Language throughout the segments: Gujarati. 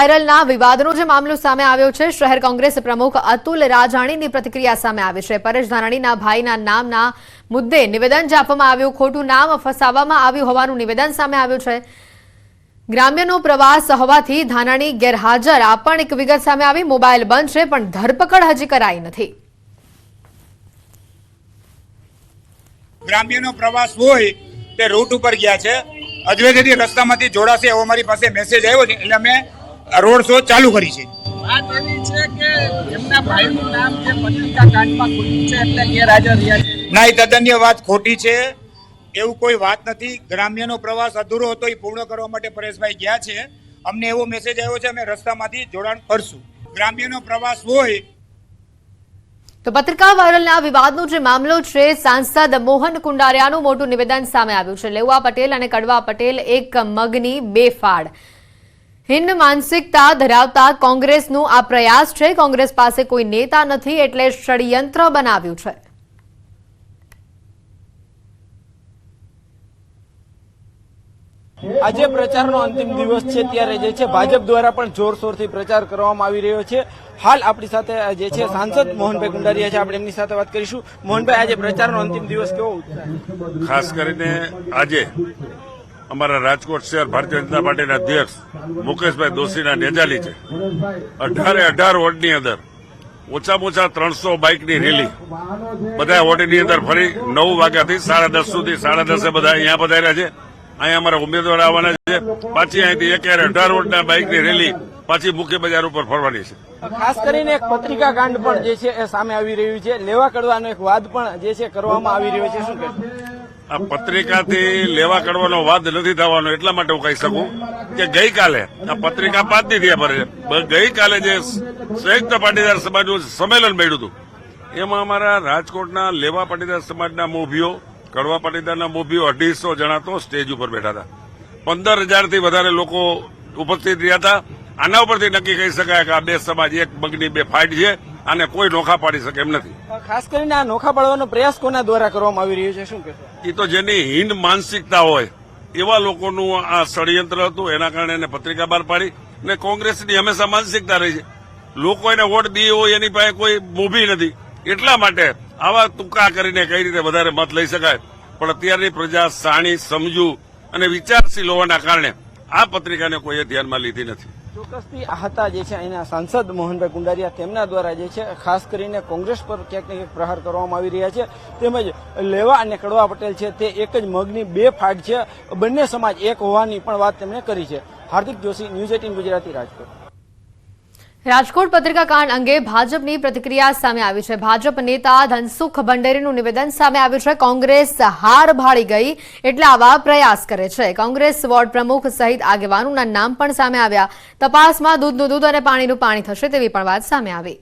વાયરલના વિવાદનો જે મામલો સામે આવ્યો છે, શહેર કોંગ્રેસ પ્રમુખ અતુલ રાજાણીની પ્રતિક્રિયા સામે આવી છે। પરેશ ધાનાણીના ભાઈના નામના મુદ્દે નિવેદન આપવામાં આવ્યું, ખોટું નામ ફસાવવામાં આવ્યું હોવાનું નિવેદન સામે આવ્યું છે। ગ્રામ્યનો પ્રવાસ હોવાથી ધાનાણી ગેરહાજર આ પણ એક વિગત સામે આવી। મોબાઈલ બંધ છે પણ ધરપકડ હજી કરાઈ નથી। ગ્રામ્યનો પ્રવાસ હોય તે રૂટ ઉપર ગયા છે, અજવેદથી રસ્તામાંથી જોડાશે એવો મારી પાસે મેસેજ આવ્યો છે, એટલે અમે રોડ શો ચાલુ કરી છે। વાત એવી છે કે એમના ભાઈનું નામ જે પત્રિકા કાંડમાં ખોટું છે એટલે ગેરહાજર રહ્યા છે। ના, એ તદ્દન્ય વાત ખોટી છે, એવું કોઈ વાત નથી। ગ્રામ્યનો પ્રવાસ અધૂરો હતો, એ પૂર્ણ કરવા માટે પરેશભાઈ ગયા છે। અમને એવો મેસેજ આવ્યો છે, અમે રસ્તામાંથી જોડાણ કરશું। ગ્રામ્યનો પ્રવાસ હોય તો પત્રિકા વાયરલના વિવાદનો જે મામલો છે, સાંસદ મોહન કુંડારિયાનું મોટું નિવેદન સામે આવ્યું છે। લેવા પટેલ અને કડવા પટેલ એક મગની બે ફાડ। હિન્દ માનસિકતા ધરાવતા કોંગ્રેસનું આ પ્રયાસ છે। કોંગ્રેસ પાસે કોઈ નેતા નથી એટલે ષડયંત્ર બનાવ્યું છે। આજે પ્રચારનો અંતિમ દિવસ છે, ત્યારે જે છે ભાજપ દ્વારા પણ જોરશોરથી પ્રચાર કરવામાં આવી રહ્યો છે। હાલ આપણી સાથે જે છે સાંસદ મોહનભાઈ કુંડારિયા છે, આપણે એમની સાથે વાત કરીશું। મોહનભાઈ, આજે પ્રચારનો અંતિમ દિવસ કેવો? ખાસ કરીને આજે અમારા રાજકોટ શહેર ભારતીય જનતા પાર્ટીના અધ્યક્ષ મુકેશભાઈ દોશીના નેજાલી છે। 18 વોર્ડની અંદર ઓછામાં ઓછા 300 બાઇકની રેલી બધા વોર્ડની અંદર ફરી 9 વાગ્યાથી 10:30 સુધી 10:30 બધા અહીંયા પધાર્યા છે। અહીંયા અમારા ઉમેદવાર આવવાના છે। પાછી અહીંથી 18 વોર્ડના બાઇકની રેલી પાછી મુખ્ય બજાર ઉપર ફરવાની છે। ખાસ કરીને એક પત્રિકા કાંડ પણ જે છે એ સામે આવી રહ્યું છે, લેવા કડવાનો એક વાદ પણ જે છે કરવામાં આવી રહ્યો છે, શું કહેશો? આ પત્રિકાથી લેવા કરવાનો વાદ નથી થવાનો, એટલા માટે હું કહી શકું કે ગઈકાલે આ પત્રિકા 5 દી થયા પર ગઈકાલે જે સંયુક્ત પાટીદાર સમાજનું સંમેલન મળ્યું હતું, એમાં અમારા રાજકોટના લેવા પાટીદાર સમાજના મોભીઓ, કડવા પાટીદારના મોભીઓ 250 જણા તો સ્ટેજ ઉપર બેઠા હતા। 15,000થી વધારે લોકો ઉપસ્થિત રહ્યા હતા। આના ઉપરથી નક્કી કહી શકાય કે આ બે સમાજ એક મગની બે ફાઇટ છે, આને કોઈ નોખા પાડી શકે એમ નથી। ખાસ કરીને આ નોખા પાડવાનો પ્રયાસ કોના દ્વારા કરવામાં આવી રહ્યો છે, શું કહેશો? એ તો જેની હિન્દ માનસિકતા હોય એવા લોકોનું આ ષડયંત્ર હતું, એના કારણે એને પત્રિકા બહાર પાડી। ને કોંગ્રેસની હંમેશા માનસિકતા રહી છે, લોકો એને વોટ દીએ હોય એની પાસે કોઈ મોભી નથી, એટલા માટે આવા ટૂંકા કરીને કઈ રીતે વધારે મત લઈ શકાય। પણ અત્યારની પ્રજા શાણી, સમજુ અને વિચારશીલ હોવાના કારણે આ પત્રિકાને કોઈએ ધ્યાનમાં લીધી નથી। ચોક્કસથી આ હતા જે છે અહીંના સાંસદ મોહનભાઈ કુંડારિયા, તેમના દ્વારા જે છે ખાસ કરીને કોંગ્રેસ પર ક્યાંક ને ક્યાંક પ્રહાર કરવામાં આવી રહ્યા છે। તેમજ લેવા અને કડવા પટેલ છે તે એક જ મગની બે ફાડ છે, બંને સમાજ એક હોવાની પણ વાત તેમણે કરી છે। હાર્દિક જોશી, ન્યૂઝ 18 ગુજરાતી, રાજકોટ। રાજકોટ પત્રિકા કાંડ અંગે ભાજપની પ્રતિક્રિયા સામે આવી છે। ભાજપ નેતા ધનસુખ ભંડેરીનું નિવેદન સામે આવ્યું છે। કોંગ્રેસ હાર ભાળી ગઈ એટલે આવા પ્રયાસ કરે છે। કોંગ્રેસ વોર્ડ પ્રમુખ સહિત આગેવાનોના નામ પણ સામે આવ્યા। તપાસમાં દૂધનું દૂધ અને પાણીનું પાણી થશે તેવી પણ વાત સામે આવી।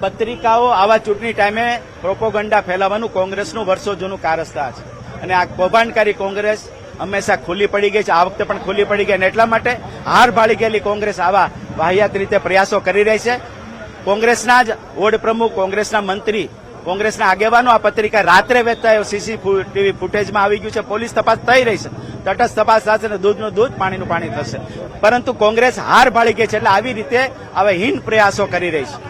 પત્રિકાઓ આવા ચૂંટણી ટાઈમે પ્રોપોગંડા ફેલાવવાનું કોંગ્રેસનું વર્ષો જૂનું કારસ્તાન છે, અને આ કૌભાંડકારી કોંગ્રેસ હંમેશા ખુલ્લી પડી ગઈ છે, આ વખતે પણ ખુલ્લી પડી ગઈ, અને એટલા માટે હાર ભાળી ગયેલી કોંગ્રેસ આવા વાહિયાત રીતે પ્રયાસો કરી રહી છે। કોંગ્રેસના જ વોર્ડ પ્રમુખ, કોંગ્રેસના મંત્રી, કોંગ્રેસના આગેવાનો આ પત્રિકા રાત્રે વેચતા એવું સીસીટીવી ફૂટેજમાં આવી ગયું છે। પોલીસ તપાસ થઈ રહી છે, તટસ્થ તપાસ થશે અને દૂધનું દૂધ પાણીનું પાણી થશે, પરંતુ કોંગ્રેસ હાર ભાળી ગઈ છે એટલે આવી રીતે આવા હીન પ્રયાસો કરી રહી છે।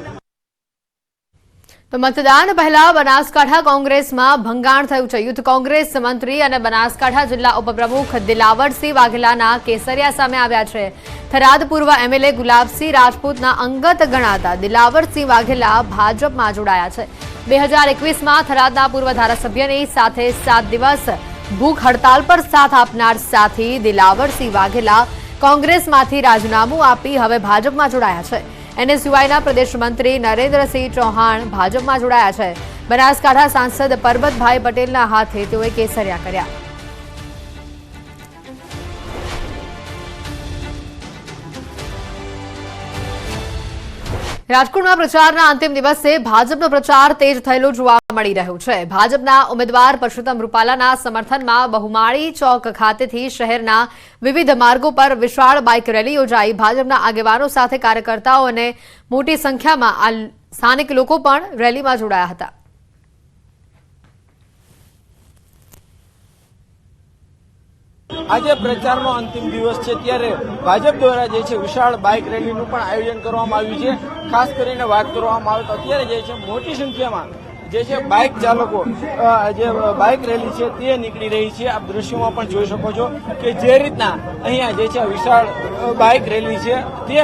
તો મતદાન પહેલા બનાસકાંઠા કોંગ્રેસમાં ભંગાણ થયું છે। યુથ કોંગ્રેસ મંત્રી અને બનાસકાંઠા જિલ્લા ઉપપ્રમુખ દિલાવરસિંહ વાઘેલાના કેસરિયા સામે આવ્યા છે। થરાદ પૂર્વ એમએલએ ગુલાબસિંહ રાજપૂતના અંગત ગણાતા દિલાવરસિંહ વાઘેલા ભાજપમાં જોડાયા છે। 2021માં થરાદના પૂર્વ ધારાસભ્યની સાથે 7 દિવસ ભૂખ હડતાલ પર સાથ આપનાર સાથી દિલાવરસિંહ વાઘેલા કોંગ્રેસમાંથી રાજીનામું આપી હવે ભાજપમાં જોડાયા છે। એનએસયુઆઈના પ્રદેશ મંત્રી નરેન્દ્રસિંહ ચૌહાણ ભાજપમાં જોડાયા છે। બનાસકાંઠા સાંસદ પરબતભાઈ પટેલના હાથે તેઓએ કેસરિયા કર્યા। રાજકોટમાં પ્રચારના અંતિમ દિવસે ભાજપનો પ્રચાર તેજ થયેલો જોવા મળી રહ્યો છે। ભાજપના ઉમેદવાર પરસોત્તમ રૂપાલાના સમર્થનમાં બહુમાળી ચોક ખાતેથી શહેરના વિવિધ માર્ગો પર વિશાળ બાઇક રેલી યોજાઈ। ભાજપના આગેવાનો સાથે કાર્યકર્તાઓ અને મોટી સંખ્યામાં સ્થાનિક લોકો પણ રેલીમાં જોડાયા હતા। આજે પ્રચારનો અંતિમ દિવસ છે ત્યારે ભાજપ દ્વારા જે છે વિશાળ બાઇક રેલીનું પણ આયોજન કરવામાં આવ્યું છે. ખાસ કરીને વાત કરવામાં આવે તો અત્યારે જે છે મોટી સંખ્યામાં જે છે બાઇક ચાલકો જે બાઇક રેલી છે તે નીકળી રહી છે. આપ દ્રશ્યોમાં પણ જોઈ શકો છો કે જે રીતના અહીંયા જે છે વિશાળ બાઇક રેલી છે તે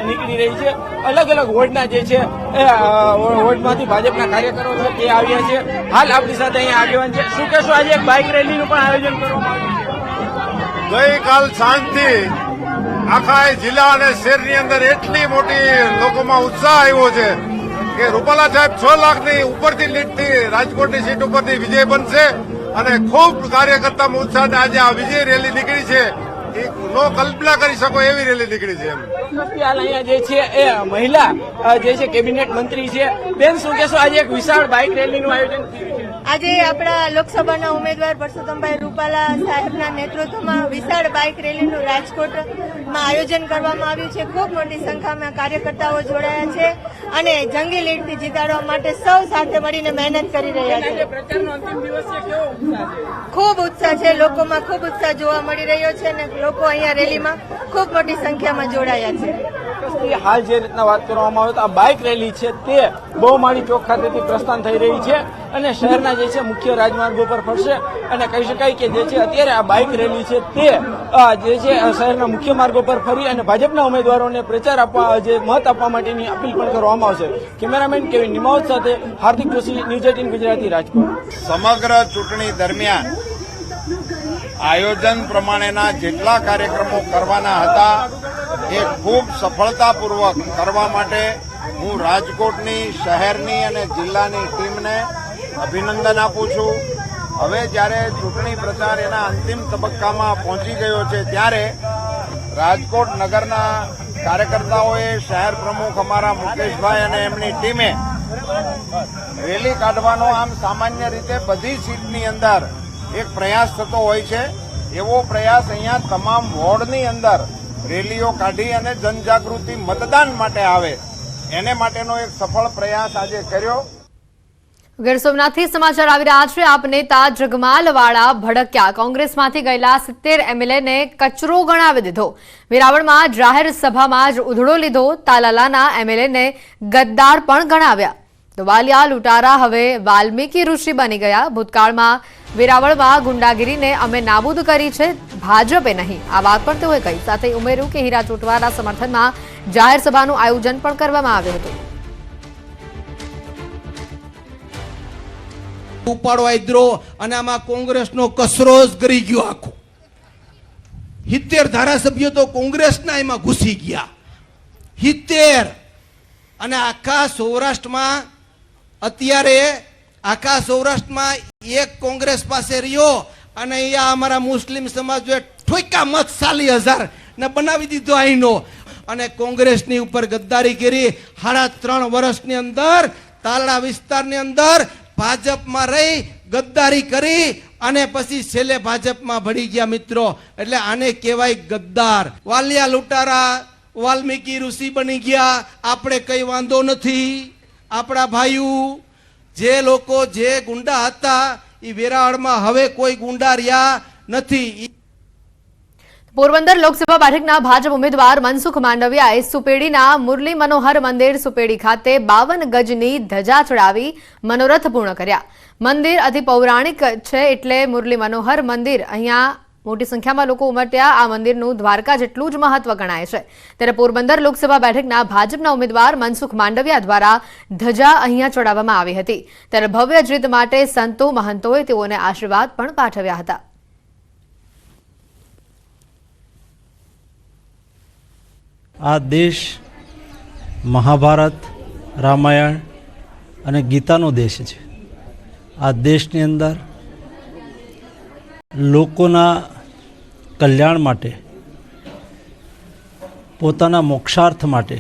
નીકળી રહી છે. અલગ અલગ વોર્ડના જે છે એ વોર્ડમાંથી ભાજપના કાર્યકરો છે તે આવ્યા છે. હાલ આપણી સાથે અહીંયા આગેવાન છે. શું કહેશો, આજે એક બાઇક રેલીનું પણ આયોજન કરવામાં આવ્યું છે? ગઈકાલ સાંજથી આખા જિલ્લા અને શહેરની અંદર એટલી મોટી લોકોમાં ઉત્સાહ આવ્યો છે કે રૂપાલા સાહેબ 6 લાખની ઉપરથી લીડથી રાજકોટની સીટ ઉપરથી વિજય બનશે અને ખૂબ કાર્યકર્તામાં ઉત્સાહ. આજે આ વિજય રેલી નીકળી છે એ નો કલ્પના કરી શકો એવી રેલી નીકળી છે. હાલ અહીંયા જે છે એ મહિલા જે છે કેબિનેટ મંત્રી છે. બેન, શું કહેશો, આજે એક વિશાળ બાઇક રેલીનું આયોજન થયું છે? આજે આપણા લોકસભાના ઉમેદવાર પરસોત્તમભાઈ રૂપાલા સાહેબના નેતૃત્વમાં વિશાળ બાઇક રેલીનું રાજકોટમાં આયોજન કરવામાં આવ્યું છે. ખૂબ મોટી સંખ્યામાં કાર્યકર્તાઓ જોડાયા છે અને જંગી લીડથી જીતાડવા માટે સૌ સાથે મળીને મહેનત કરી રહ્યા છે. પ્રચારનો અંતિમ દિવસ છે, કેવો ઉત્સાહ છે? ખૂબ ઉત્સાહ છે, લોકોમાં ખૂબ ઉત્સાહ જોવા મળી રહ્યો છે અને લોકો અહીંયા રેલીમાં ખૂબ મોટી સંખ્યામાં જોડાયા છે. ચોક્કસથી હાલ જે રીતના વાત કરવામાં આવે તો આ બાઇક રેલી છે તે બહુમાળી ચોક ખાતેથી પ્રસ્થાન થઈ રહી છે અને શહેરના જે છે મુખ્ય રાજમાર્ગો પર ફરશે અને કહી શકાય કે જે છે અત્યારે આ બાઇક રેલી છે તે જે છે શહેરના મુખ્ય માર્ગો પર ફરી અને ભાજપના ઉમેદવારોને પ્રચાર આપવા જે મત આપવા માટેની અપીલ પણ કરવામાં આવશે. કેમેરામેન કેવિન નિમાવત સાથે હાર્દિક જોશી, ન્યૂઝ 18 ગુજરાતી, રાજકોટ. સમગ્ર ચૂંટણી દરમિયાન આયોજન પ્રમાણેના જેટલા કાર્યક્રમો કરવાના હતા એ ખૂબ સફળતાપૂર્વક કરવા માટે હું રાજકોટની શહેરની અને જિલ્લાની ટીમને અભિનંદન આપું છું. હવે જ્યારે ચૂંટણી પ્રચાર એના અંતિમ તબક્કામાં પહોંચી ગયો છે ત્યારે રાજકોટ નગરના કાર્યકર્તાઓએ શહેર પ્રમુખ અમારા મુકેશભાઈ અને એમની ટીમે રેલી કાઢવાનો આમ સામાન્ય રીતે બધી સીટની અંદર એક પ્રયાસ થતો હોય છે એવો પ્રયાસ અહીંયા તમામ વોર્ડની અંદર રેલીઓ કાઢી અને જનજાગૃતિ મતદાન માટે આવે એને માટેનો એક સફળ પ્રયાસ આજે કર્યો. ગીર સોમનાથથી સમાચાર આવી રહ્યા છે. આપ નેતા જગમાલવાળા ભડક્યા. કોંગ્રેસમાંથી ગયેલા 70 એમએલએને કચરો ગણાવી દીધો. વેરાવળમાં જાહેર સભામાં જ ઉધડો લીધો. તાલાલાના એમએલએને ગદ્દાર પણ ગણાવ્યા. તો વાલિયા લૂંટારા હવે વાલ્મીકી ઋષિ બની ગયા. ભૂતકાળમાં વેરાવળમાં ગુંડાગીરીને અમે નાબૂદ કરી છે, ભાજપે નહીં. આ વાત પણ તેઓએ કહી. સાથે ઉમેર્યું કે હીરા ચોટવાના સમર્થનમાં જાહેર સભાનું આયોજન પણ કરવામાં આવ્યું હતું. ઉપાડો આદરો અને આમાં કોંગ્રેસનો કસરો જ કરી ગયો. આખો 70 ધારાસભ્યો તો કોંગ્રેસના એમાં ઘૂસી ગયા. 70 અને આખા સૌરાષ્ટ્રમાં અત્યારે આખા સૌરાષ્ટ્રમાં એક કોંગ્રેસ પાસે રહ્યો અને અહીંયા અમારા મુસ્લિમ સમાજે ઠોકા મત 40,000 ને બનાવી દીધો અહીંનો અને કોંગ્રેસની ઉપર ગદ્દારી કરી. 3.5 વર્ષની અંદર તાલડા વિસ્તારની અંદર ભાજપમાં રહી ગદ્દારી કરી અને પછી છેલ્લે ભાજપમાં ભળી ગયા. મિત્રો, એટલે આને કહેવાય ગદ્દાર. વાલિયા લૂંટારા વાલ્મીકી ઋષિ બની ગયા. આપણે કઈ વાંધો નથી. આપણા ભાઈઓ જે લોકો જે ગુંડા હતા એ વેરાવળમાં હવે કોઈ ગુંડા રહ્યા નથી. પોરબંદર લોકસભા બેઠકના ભાજપ ઉમેદવાર મનસુખ માંડવિયાએ સુપેડીના મુરલી મનોહર મંદિર સુપેડી ખાતે 52 ગજની ધજા ચડાવી મનોરથ પૂર્ણ કર્યા. મંદિર અતિ પૌરાણિક છે એટલે મુરલી મનોહર મંદિર અહીંયા મોટી સંખ્યામાં લોકો ઉમટ્યા. આ મંદિરનું દ્વારકા જેટલું જ મહત્વ ગણાય છે. ત્યારે પોરબંદર લોકસભા બેઠકના ભાજપના ઉમેદવાર મનસુખ માંડવિયા દ્વારા ધજા અહીંયા ચડાવવામાં આવી હતી. ત્યારે ભવ્ય જીત માટે સંતો મહંતોએ તેઓને આશીર્વાદ પણ પાઠવ્યા હતા. આ દેશ મહાભારત, રામાયણ અને ગીતાનો દેશ છે. આ દેશની અંદર લોકોના કલ્યાણ માટે, પોતાના મોક્ષાર્થ માટે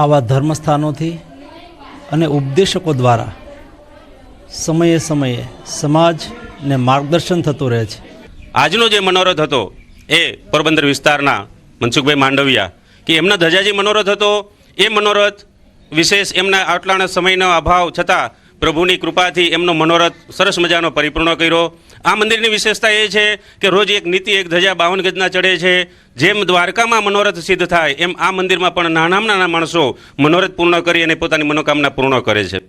આવા ધર્મસ્થાનોથી અને ઉપદેશકો દ્વારા સમયે સમયે સમાજને માર્ગદર્શન થતું રહે છે. આજનો જે મનોરથ હતો એ પોરબંદર વિસ્તારના મનસુખભાઈ માંડવિયા કે એમના ધજાજી મનોરથ હતો. એ મનોરથ વિશેષ એમના આટલાના સમયનો અભાવ છતાં પ્રભુની કૃપાથી એમનો મનોરથ સરસ મજાનો પરિપૂર્ણ કર્યો આ મંદિરની વિશેષતા એ છે કે રોજ એક નીતિ એક ધજા 52 ગજના ચડે છે. જેમ દ્વારકામાં મનોરથ સિદ્ધ થાય એમ આ મંદિરમાં પણ નાનામાં નાના માણસો મનોરથ પૂર્ણ કરી અને પોતાની મનોકામના પૂર્ણ કરે છે.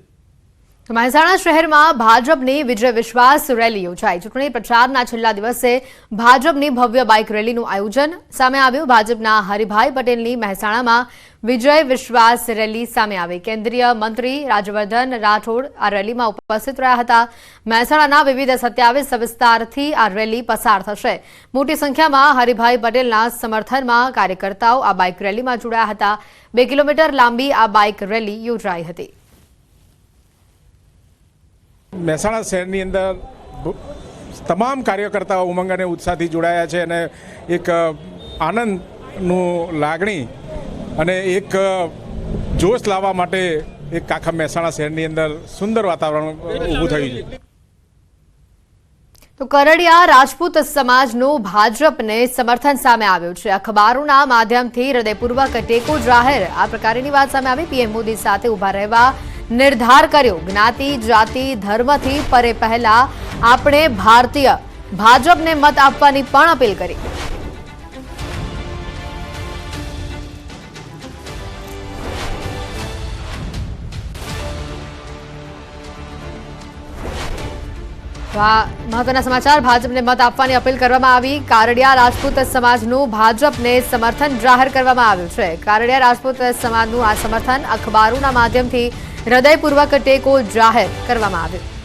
તો મહેસાણા શહેરમાં ભાજપની વિજય વિશ્વાસ રેલી યોજાઈ. ચૂંટણી પ્રચારના છેલ્લા દિવસે ભાજપની ભવ્ય બાઇક રેલીનું આયોજન સામે આવ્યું. ભાજપના હરિભાઈ પટેલની મહેસાણામાં વિજય વિશ્વાસ રેલી સામે આવી. કેન્દ્રીય મંત્રી રાજ્યવર્ધન રાઠોડ આ રેલીમાં ઉપસ્થિત રહ્યા હતા. મહેસાણાના વિવિધ 27 વિસ્તારથી આ રેલી પસાર થશે. મોટી સંખ્યામાં હરિભાઈ પટેલના સમર્થનમાં કાર્યકર્તાઓ આ બાઇક રેલીમાં જોડાયા હતા. 2 કિલોમીટર લાંબી આ બાઇક રેલી યોજાઈ હતી. મહેસાણા શહેરની અંદર તમામ કાર્યકર્તાઓ ઉમંગ અને ઉત્સાહથી જોડાયા છે અને એક આનંદનું લાગણી અને એક જોશ લાવવા માટે એક આખા મહેસાણા શહેરની અંદર સુંદર વાતાવરણ ઊભું થયું છે. તો કરડિયા રાજપૂત સમાજનું ભાજપને સમર્થન સામે આવ્યું છે. અખબારોના માધ્યમથી હૃદયપૂર્વક ટેકો જાહેર આ પ્રકારની વાત સામે આવી. પીએમ મોદી સાથે ઊભા રહેવા નિર્ધાર કર્યો. જ્ઞાતિ જાતિ ધર્મથી પરે પહેલા આપણે ભારતીય. ભાજપને મત આપવાની પણ અપીલ કરી. મહત્વના સમાચાર. ભાજપને મત આપવાની અપીલ કરવામાં આવી. કારડિયા રાજપૂત સમાજનું ભાજપને સમર્થન જાહેર કરવામાં આવ્યું છે. કારડિયા રાજપૂત સમાજનું આ સમર્થન અખબારોના માધ્યમથી હૃદયપૂર્વક ટેકો જાહેર કરવામાં આવ્યો.